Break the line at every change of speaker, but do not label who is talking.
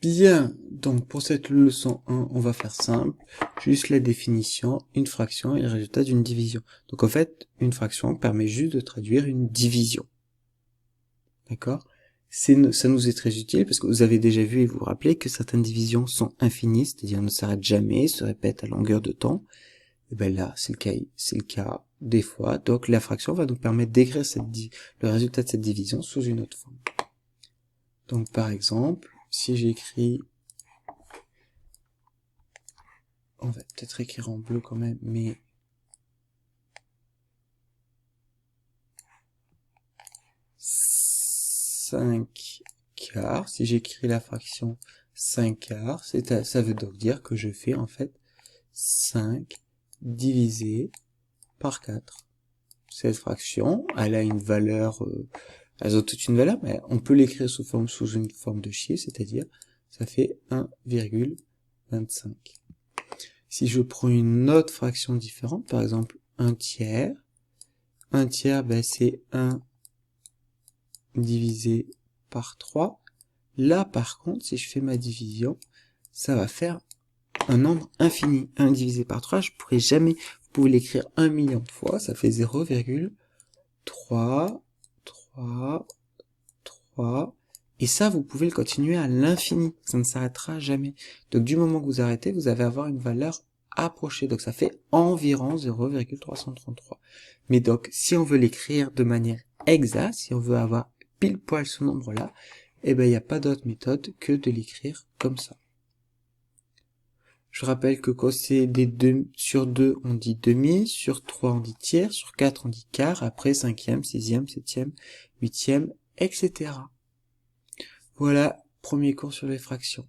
Bien, donc pour cette leçon 1, on va faire simple, juste la définition, une fraction et le résultat d'une division. Donc en fait, une fraction permet juste de traduire une division. D'accord? Ça nous est très utile parce que vous avez déjà vu et vous vous rappelez que certaines divisions sont infinies, c'est-à-dire ne s'arrêtent jamais, se répètent à longueur de temps. Et ben là, c'est le cas des fois. Donc la fraction va nous permettre d'écrire le résultat de cette division sous une autre forme. Donc par exemple, si j'écris, on va peut-être écrire en bleu quand même, mais 5 quarts, si j'écris la fraction 5 quarts, ça veut donc dire que je fais en fait 5 divisé par 4. Cette fraction, elle a une valeur, elles ont toute une valeur, mais on peut l'écrire sous une forme de chiffre, c'est-à-dire ça fait 1,25. Si je prends une autre fraction différente, par exemple 1 tiers, ben, c'est 1 divisé par 3. Là, par contre, si je fais ma division, ça va faire un nombre infini. 1 divisé par 3, je pourrais jamais, vous pouvez l'écrire 1 million de fois, ça fait 0,3. Et ça, vous pouvez le continuer à l'infini. Ça ne s'arrêtera jamais. Donc, du moment que vous arrêtez, vous allez avoir une valeur approchée. Donc, ça fait environ 0,333. Mais donc, si on veut l'écrire de manière exacte, si on veut avoir pile poil ce nombre-là, eh ben, il n'y a pas d'autre méthode que de l'écrire comme ça. Je rappelle que quand c'est sur 2, on dit demi, sur 3, on dit tiers, sur 4, on dit quart, après 5e, 6e, 7e, 8e, etc. Voilà, premier cours sur les fractions.